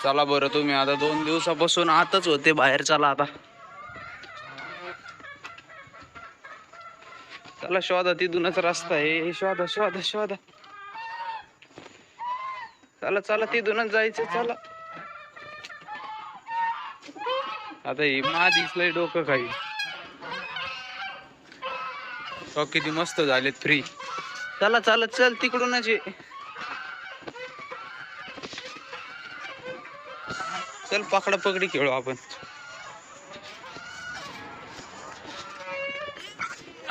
चला बरं, तुम्ही आता 2 दिवसापासून आतच होते बाहेर. चला आता, चला शोधा, तिथूनच रस्ता आहे. शोधा शोधा शोधा. चला चला, तिथूनच जायचं. चला आता ही मा दिसलंय डोकं काही. तो किती मस्त झालेत फ्री. चला चला चल, तिकडूनच ये. चल पकडा पकडी खेळू आपण.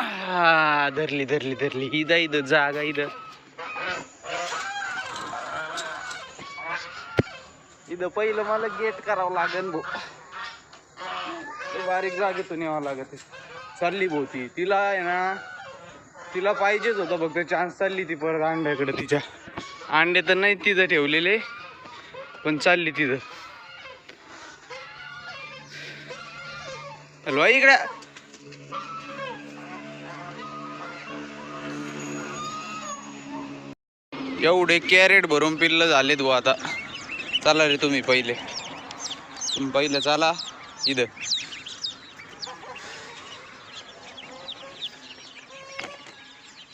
हा, धरली धरली धरली. इथं जागा इथं पहिलं मला गेट करावं लागेल भाऊ. बारीक जागेतून यावं लागत. चालली भोवती. तिला आहे ना, तिला पाहिजेच होता फक्त चान्स. चालली ती परत अंड्याकडे. तिच्या अंडे तर नाही तिथं ठेवलेले, पण चालली तिथं. हॅलो इकडे. एवढे कॅरेट भरून पिल्लं झालेत भाऊ आता. चला रे तुम्ही पहिले चला इथं.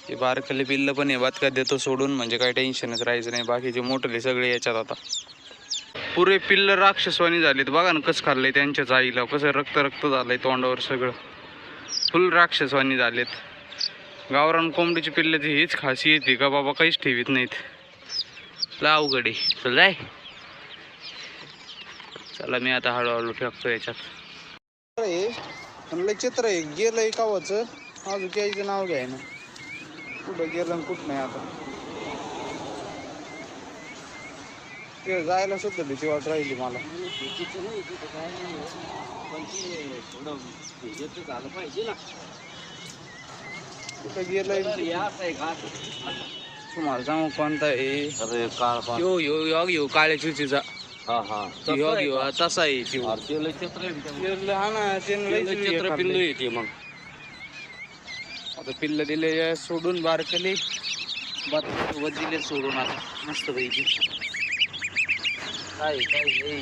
ते बारकले पिल्लं पण हे बात का देतो सोडून, म्हणजे काही टेन्शनच राहायचं नाही. बाकीचे मोठले सगळे याच्यात आता. पुरे पिल्लं राक्षसवाणी झालेत. बघा ना कसं खाल्लंय त्यांच्याच आईला. कसं रक्त रक्त झालंय तोंडावर. सगळं फुल राक्षसवाणी झालेत. गावरान कोंबडीची पिल्ल्याची हीच खासियत आहे का बाबा, काहीच ठेवीत नाहीत. अवघड आहे. चल जाय. चला मी आता हळूहळू फेकतो याच्यात. चित्र आहे गेलंय कावाच. अजून यायचं नाव घ्याय ना. कुठं गेलं कुठं नाही आता. ते जायला सुद्धा भीती वाट राहिली मला. कुठं गेलंय तुम्हाला सांगू कोणता आहे. यो यो यो यो काळ्या चुचीचा. तसा आहे. हा ना, चित्र पिल्लू येते. मग आता पिल्ल दिले सोडून बारकली दिले सोडून आता मस्त पैकी. काय काय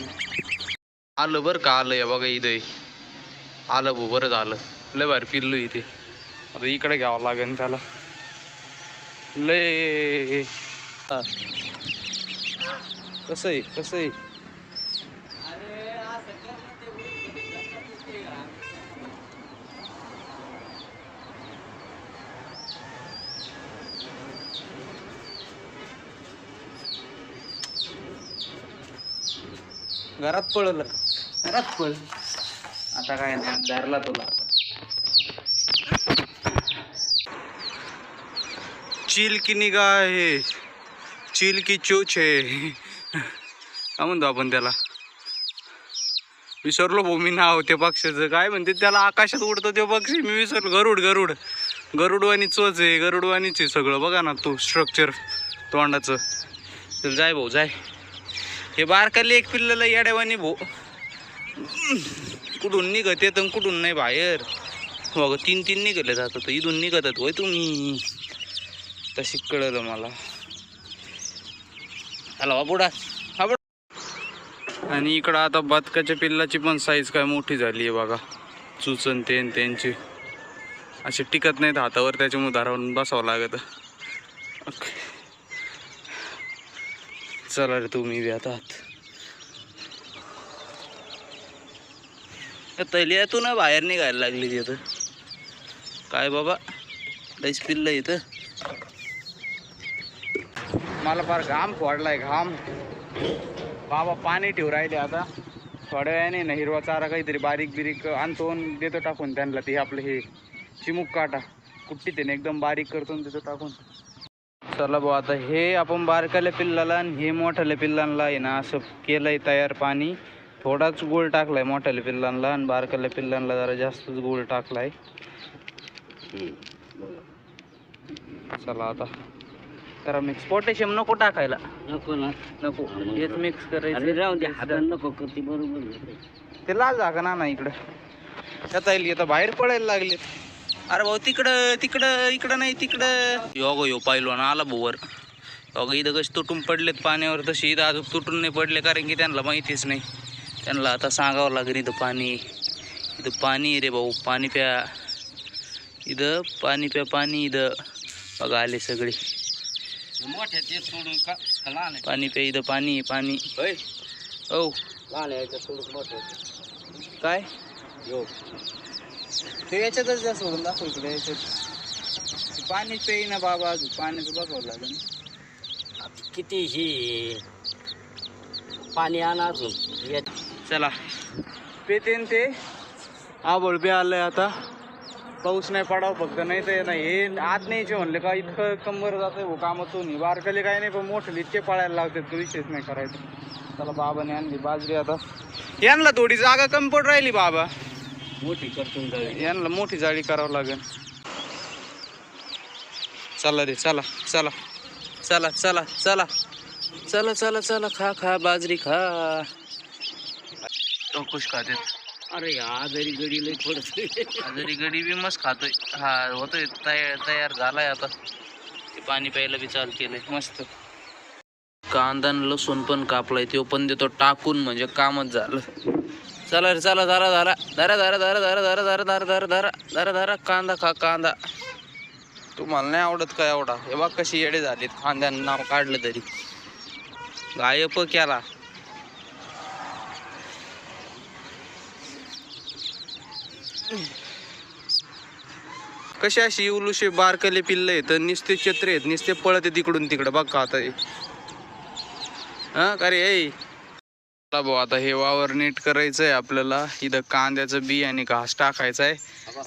आलं बरं का, आलं या बघा इथं आलं भाऊ. बरं झालं, लय बाहेर पिल्लू इथे. आता इकडे घ्यावं लागेल त्याला. लय कसं आहे कसं आहे. घरात पळलं, घरात पळ. आता काय नाही, धरला तुला. चील की निगाह आहे, चील की चोच आहे. काय म्हणतो आपण त्याला, विसरलो भाऊ मी नाव त्या पक्षाचं. काय म्हणते त्याला, आकाशात उडतो तो पक्षी. मी विसरलो. गरुड गरुड गरुडवानी चोच आहे. गरुडवानीच आहे सगळं. बघा ना तो स्ट्रक्चर तोंडाचं. चल जाय भाऊ जाय. हे बारकाले एक पिल्लेला येड्यावानी भाऊ. कुठून निघत येत कुठून नाही बाहेर. बघ 3-3 निघाले जातात. इथून निघतात होय तुम्ही. तशी कळलं मला. हॅलो बुडा. आणि इकडं आता बदकाच्या पिल्लाची पण साईज काय मोठी झाली आहे बघा. चुचन त्यांची असे टिकत नाहीत हातावर, त्याच्यामुळे धारावून बसावं लागत. चला रे तुम्ही बी आता. तैलियातून बाहेर निघायला लागली तिथं. काय बाबा लईच पिल्लं इथं. मला फार घाम फोडलाय घाम. बाबा पाणी ठेवू राहिले आता. थोड्या वेळाने ना हिरवा चारा काहीतरी बारीक बिरीक आणतो देतो टाकून त्यांना. ते आपलं हे चिमुक काटा कुट्टी त्याने एकदम बारीक करतो देतो टाकून. चला भाऊ आता हे आपण बारकाल्या पिल्लाला आणि हे मोठ्याल्या पिल्लांना आहे ना असं केलंय तयार. पाणी थोडाच गुळ टाकलाय मोठ्याल्या पिल्लांना, आणि बारकाल्या पिल्लांना जरा जास्तच गुळ टाकलाय. चला आता करा मिक्स. पोटॅशियम नको टाकायला. नको ना, नको. हेच मिक्स करायचं. राहून दे, हाताने नको करते. बरोबर ते लाल जागा ना इकडं. त्यात येईल आता बाहेर पडायला लागले. अरे भाऊ तिकडं तिकडं इकडं नाही तिकडं. यो पाहिलो ना आला बोवर. अगं इथं कसे तुटून पडलेत पाण्यावर, तशी इथं अजून तुटून नाही पडले, कारण की त्यांना माहितीच नाही. त्यांना आता सांगावं लागेल इथं पाणी रे भाऊ, पाणी प्या, इथं पाणी प्या, पाणी इथं बघा आले सगळे पाणी प्या, इथं पाणी पाणी. हो काय ते याच्यातच जा सोडून दाखव इकडे, याच्यात पाणी पेई ना बाबा, अजून पाण्याचं बघावं लागेल. किती ही पाणी आणा अजून. चला पेते न ते आबळ बी आलंय आता, पाऊस नाही पडावं फक्त, नाही तर नाही हे आत न्यायचे म्हणले का इतकं कंबर जातंय हो कामातून. बारकले काही नाही, पण मोठे इतके पळायला लावतात तो विषयच नाही करायचं. चला बाबाने आणली बाजरी आता, यांना थोडी जागा कमी पड राहिली बाबा, मोठी करतून जावी, यांना मोठी जाळी करावं लागेल. चला रे चला चला चला चला चला चला चला चला, खा खा बाजरी खा. खुश खाते. अरे आजारी गडी लई पडत, आजारी गडी बी मस्त खातोय. हा होतोय तयार झालाय आता, ते पाणी प्यायला बी चालू केलंय मस्त. कांदा आणि लसूण पण कापलाय, तो पण देतो टाकून, म्हणजे कामच झालं. चला रे चला, धरा धरा धरा धरा धरा धरा धरा धरा धरा धरा धरा धरा धरा, कांदा खा कांदा. तुम्हाला नाही आवडत का एवढा? हे बघ कशी येडे झालीत, कांद्यानं नाव काढलं तरी गायब केला. कशी अशी उलुशे बारकले पिल्ले आहेत, निस्ते चत्रे आहेत, निस्ते पळत आहेत इकडून तिकडं. बघ का आता हा का रे ऐ भाऊ, आता हे वावर नीट करायचंय आपल्याला. इथं कांद्याचं बी आणि घास टाकायचं आहे.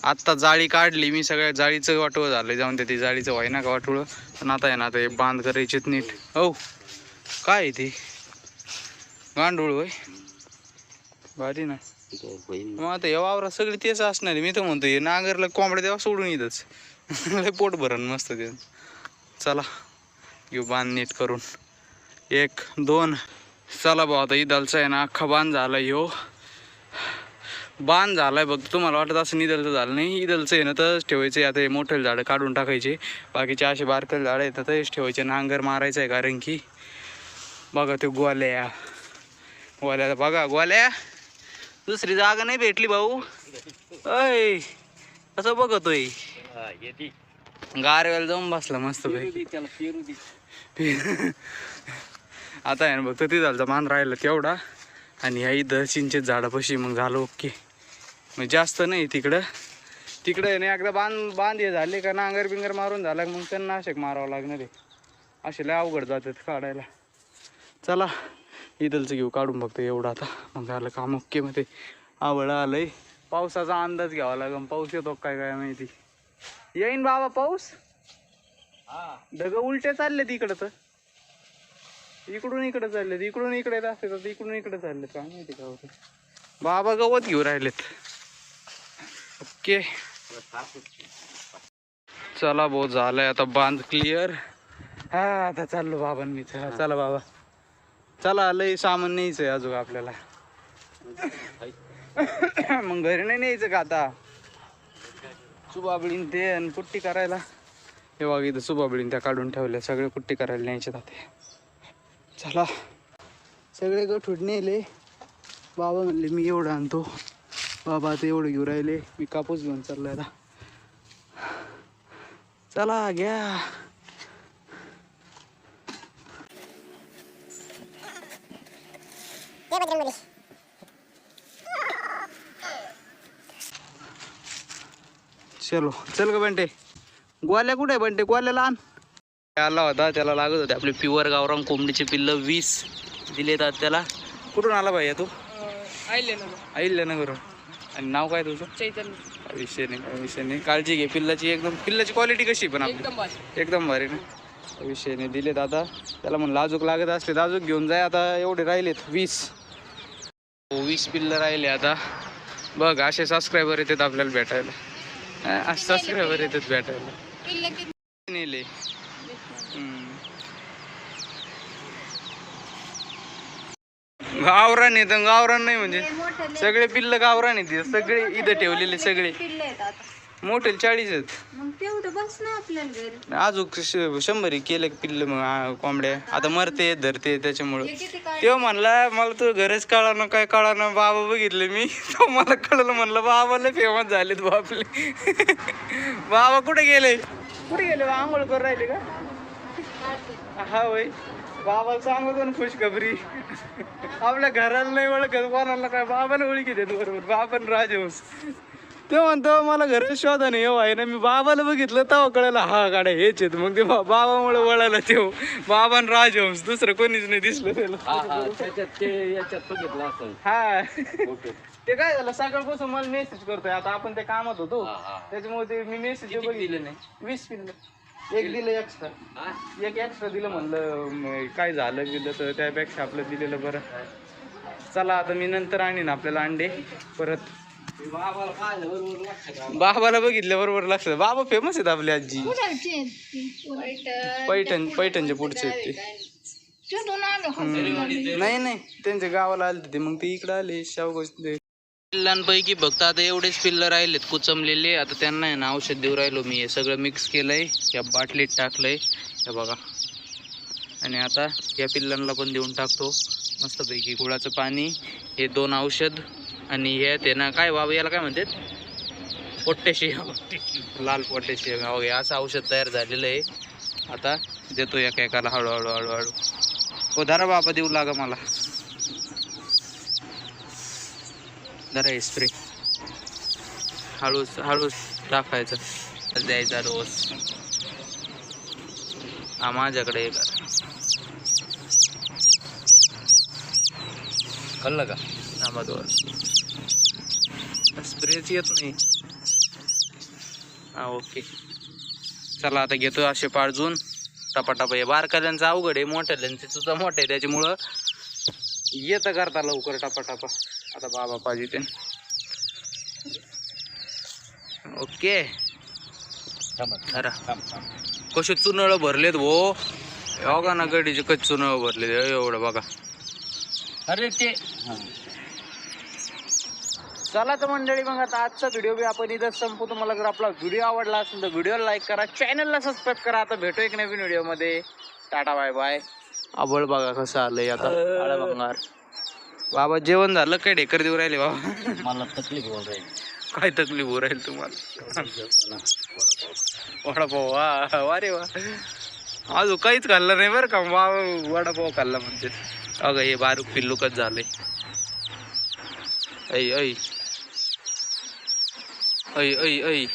आत्ता जाळी काढली मी, सगळ्या जाळीचं वाटोळ झालं, जाऊन ते जाळीचं व्हाय ना का वाटोळ. पण आता आहे ना, आता हे बांध करायचेत नीट. हो काय आहे ते गांडूळ होय, भारी ना. मग आता या वावरात सगळे तेच असणार आहे. मी तर म्हणतो हे नांगरला कोंबड्या देवा सोडून येतच लय पोट भरण मस्त ते. चला घेऊ बांध नीट करून, 1 2. चला भाऊ, आता इदलचा आहे ना अख्खा बांध झाला. ह्यो बांध झालाय बघ. तुम्हाला वाटत असं इदलचं झालं नाही, इदलचं आहे ना तसंच ठेवायचं आहे. आता हे मोठे झाडं काढून टाकायचे, बाकीचे असे बारकले झाडं आहेत तसेच ठेवायचे. नांगर मारायचं आहे, कारण की बघा ते गोल्या बघा, गोल्या दुसरी जागा नाही भेटली भाऊ. अय असं बघतोय, गारव्याला जाऊन बसला मस्त पैकी. आता आहे ना बघ, ते झालं मान राहिलं तेवढा, आणि ह्या इथं चिंचेत झाडापाशी मग झालं ओके. मग जास्त नाही तिकडं आहे ना. एकदा बांध हे झाले का नांगर बिंगर मारून झाला मग त्यांना नाशक मारावं लागणार आहे. असे लय अवघड जातात काढायला. चला इथलचं घेऊ काढून बघतो एवढं आता, मग झालं काम ओके. मग ते आवड आलंय, पावसाचा अंदाज घ्यावा लागेल. पाऊस येतो काय माहिती. येईन बाबा पाऊस. ढग उलटे चालले तिकडं, तर इकडून इकडे चाललेत, इकडून इकडे येत असते तर इकडून इकडे चाललेत, काय माहिती का होतं. बाबा गवत घेऊ राहिलेत. ओके चला भाऊ, झालंय आता बांध क्लिअर. हा आता चाललो बाबा मी. चला बाबा चला, लय सामान न्यायचंय अजून आपल्याला. मग घरी नाही न्यायचं का आता? सुबाबळीन ते आणि पुट्टी करायला. हे बघ इथं सुबाबळीन त्या काढून ठेवल्या, सगळे पुट्टी करायला न्यायचे जाते. चला सगळे गठूड नेले. बाबा म्हणले मी एवढं आणतो, बाबा आता एवढं घेऊ राहिले. मी कापूस घेऊन चाललोय आता. चला घ्या. चलो चल ग बंटे. गोल्या कुठे बंटे? गोल्याला आण. आला होता, त्याला लागत होते आपले प्युअर गावरान कोंबडीचे पिल्लं 20 दिलेत त्याला. कुठून आला भाई तू? अहिल्यानगरून. आणि नाव काय तुझं? चैतन्य. विषय नाही, काळजी घे पिल्लाची. एकदम पिल्लाची क्वालिटी कशी पण आपली एकदम भारी ना. विषय नाही, दिलेत आता त्याला. म्हणलं अजूक लागत असले अजूक घेऊन जाय. आता एवढे राहिलेत 20 पिल्लं राहिले आता. बघ असे सबस्क्रायबर येतात आपल्याला भेटायला. सबस्क्रायबर येतात भेटायला. नेले गावरान येत, गावरान नाही म्हणजे सगळे पिल्ल गावरान येते. सगळे इथं ठेवलेले सगळे मोठे 40 आहेत. मग तेवढं बस ना आपल्याला घरी. अजून 100 केले पिल्ल मग कोंबड्या आता मरते धरते त्याच्यामुळं. हे किती काय तेव्हा म्हणला मला तू घरच कळा ना काय कळा ना बाबा बघितले मी तो मला कळलं म्हणलं बाबाला फेमस झालेत बापले. बाबा कुठे गेले आंघोळ करून राहिले का? हा होय बाबाला सांगतो ना खुशखबरी. आपल्या घराला नाही ओळखत कोणाला काय बाबाला ओळखी देत बरोबर. बाबान राजहंस ते म्हणतो मला घर शोधा नाही आहे ना. मी बाबाला बघितलं तेव्हा कळलं हा गाड्या हेच आहेत. मग ते बाबामुळे वळायला तेव्हा बाबान राजहंस दुसरं कोणीच नाही दिसलं त्याला. त्याच्यात ते याच्यात बघितलं असं हा फोटो. ते काय झालं सकाळपासून मला मेसेज करतोय. आता आपण ते कामात होतो त्याच्यामुळे ते मी मेसेज किती बघितलं दिलं नाही? 20 पिल्लं. एक दिलं एक्स्ट्रा. एक एक्स्ट्रा दिलं म्हणलं काय झालं गेलं तर त्यापेक्षा आपलं दिलेलं बरं. चला आता मी नंतर आणीन आपल्याला अंडे परत. बाबाला पाहिलं बरोबर लक्षात बाबाला बघितल्या बरोबर लक्षात. बाबा फेमस आहेत आपली आजी. कुणाची आहेत ती? पैठणच्या पुढचे आहेत ते. तिथून आलो नाही त्यांच्या गावाला आले ते मग ते इकडे आले शावगोस. पिल्लांपैकी फक्त आता एवढेच पिल्लं राहिलेत कुचमलेले. आता त्यांना आहे ना औषध देऊ राहिलो मी. हे सगळं मिक्स केलंय या बाटलीत टाकलंय हे बघा. आणि आता या पिल्लांना पण देऊन टाकतो मस्तपैकी गुळाचं पाणी, हे 2 औषध आणि हे ते ना काय बाबा याला काय म्हणतात पोटॅशियम, लाल पोटॅशियम वगैरे असं औषध तयार झालेलं आहे. आता देतो एकाला हळूहळू. हो धरा बाबा देऊ लागा मला. जरा स्प्रे हळूच टाकायचं द्यायचा रोज. हा माझ्याकडे एक कळलं का? स्प्रेच येत नाही. हा ओके चला आता घेतो असे पाळजून टपाटपा. हे बारकाल्यांचं अवघड आहे, मोठ्याल्यांचे सुद्धा मोठे आहे त्याच्यामुळं येतं करता लवकर टपाटपा. आता बाबा पाहिजे ते ओके. अरे कसे चुनळ भरलेत भो. बघा ना गडीचे कसे चुनळ भरलेत एवढं बघा. अरे ते चला तर मंडळी मग आता आजचा व्हिडिओ बी आपण इथं संपू. तुम्हाला जर आपला व्हिडिओ आवडला असेल तर व्हिडिओला लाईक करा, चॅनलला सबस्क्राईब करा. आता भेटू एक नवीन व्हिडिओमध्ये. Tata bye bye. आबळ बघा कसं आलंय आता काळा भंगार. बाबा जेवण झालं काय ढेकर देऊ राहिले बाबा? मला तकलीफ होऊन राहील. काय तकलीफ होऊ राहील तुम्हाला? वडापाव वा रे वा. अजून काहीच खाल्लं नाही बरं का. वडापाव खाल्ला म्हणजे अगं हे बारीक पिल्लुकच झालंय. ऐ ऐ ऐ ऐ ऐ